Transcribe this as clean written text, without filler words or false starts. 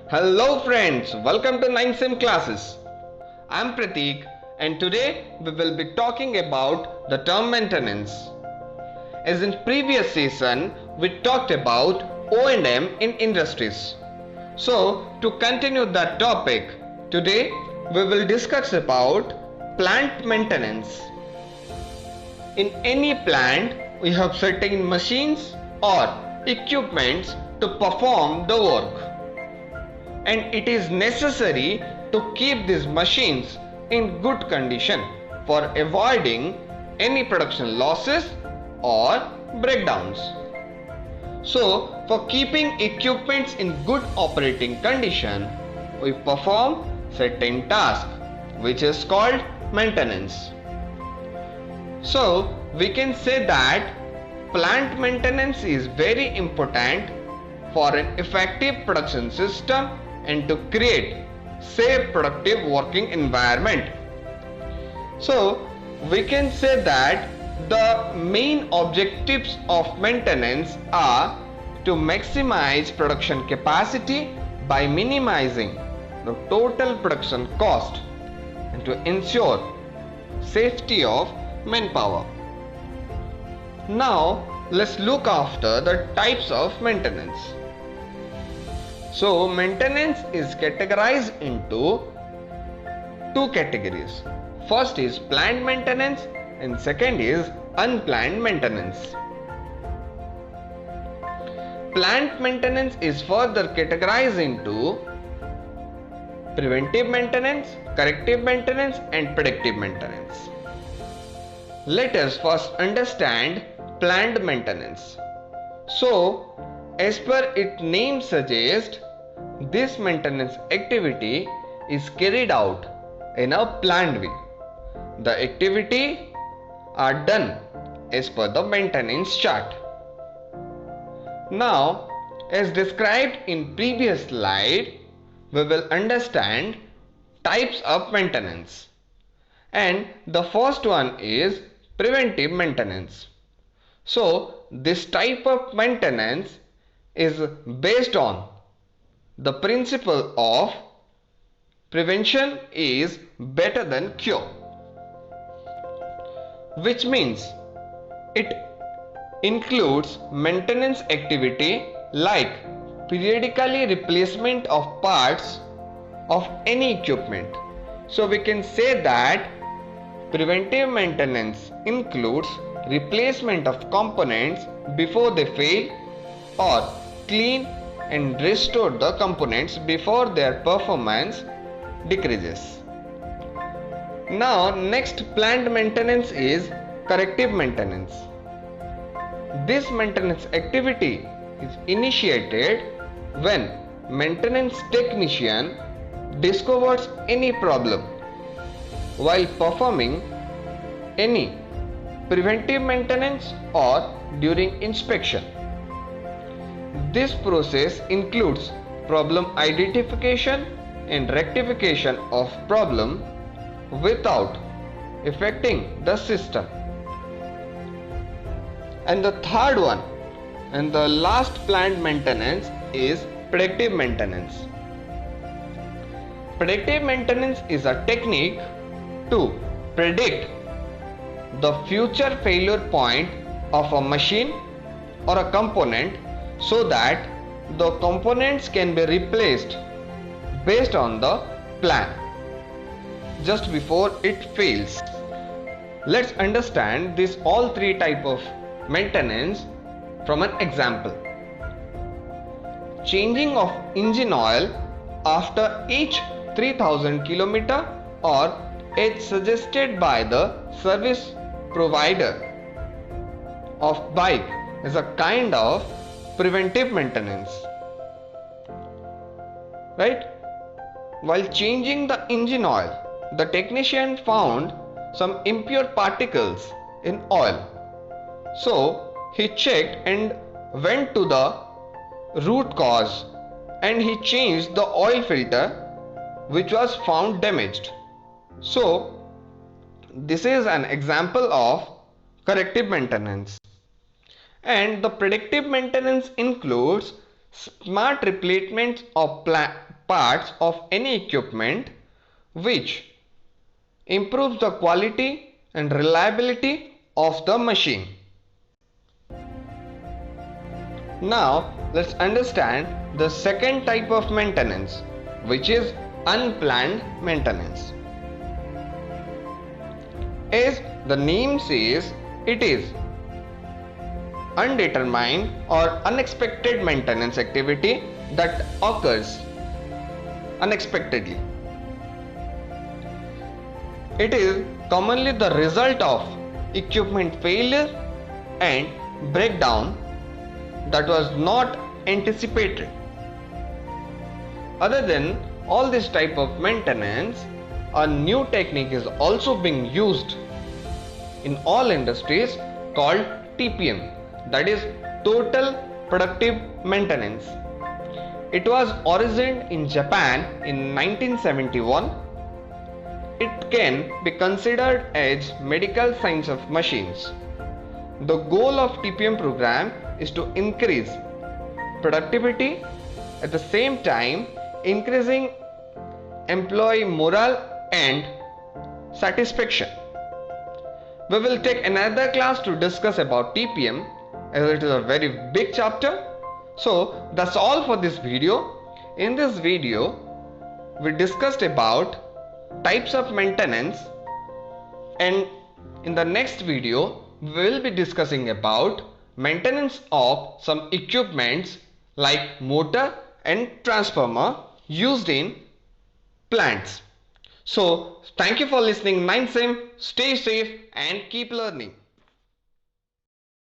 Hello friends, welcome to 9sim classes. I'm Prateek and today we will be talking about the term maintenance. As in previous season, we talked about O&M in industries. So to continue that topic, today we will discuss about plant maintenance. In any plant, we have certain machines or equipments to perform the work. And it is necessary to keep these machines in good condition for avoiding any production losses or breakdowns. So, for keeping equipments in good operating condition, we perform certain tasks which is called maintenance. So, we can say that plant maintenance is very important for an effective production system and to create safe productive working environment. So we can say that the main objectives of maintenance are to maximize production capacity by minimizing the total production cost and to ensure safety of manpower. Now let's look after the types of maintenance. So maintenance is categorized into two categories. First is planned maintenance and second is unplanned maintenance. Plant maintenance is further categorized into preventive maintenance, corrective maintenance and predictive maintenance. Let us first understand planned maintenance. So, as per its name suggests, this maintenance activity is carried out in a planned way. The activity are done as per the maintenance chart. Now, as described in previous slide, we will understand types of maintenance. And the first one is preventive maintenance. So, this type of maintenance is based on the principle of prevention is better than cure, which means it includes maintenance activity like periodically replacement of parts of any equipment. So we can say that preventive maintenance includes replacement of components before they fail or clean and restore the components before their performance decreases. Now next planned maintenance is corrective maintenance. This maintenance activity is initiated when maintenance technician discovers any problem while performing any preventive maintenance or during inspection. This process includes problem identification and rectification of problem without affecting the system. And the third one and the last planned maintenance is predictive maintenance. Predictive maintenance is a technique to predict the future failure point of a machine or a component so that the components can be replaced based on the plan just before it fails. Let's understand these all three type of maintenance from an example. Changing of engine oil after each 3000 km or as suggested by the service provider of bike is a kind of preventive maintenance, right? While changing the engine oil, the technician found some impure particles in oil. So he checked and went to the root cause and he changed the oil filter which was found damaged. So this is an example of corrective maintenance. And the predictive maintenance includes smart replacement of parts of any equipment which improves the quality and reliability of the machine. Now let's understand the second type of maintenance, which is unplanned maintenance. As the name says, it is undetermined or unexpected maintenance activity that occurs unexpectedly. It is commonly the result of equipment failure and breakdown that was not anticipated. Other than all this type of maintenance, a new technique is also being used in all industries called TPM, that is Total Productive Maintenance. It was originated in Japan in 1971. It can be considered as medical science of machines. The goal of TPM program is to increase productivity, at the same time increasing employee morale and satisfaction. We will take another class to discuss about TPM, as it is a very big chapter. So that's all for this video. In this video we discussed about types of maintenance, and in the next video we will be discussing about maintenance of some equipments like motor and transformer used in plants. So thank you for listening 9sim. Stay safe and keep learning.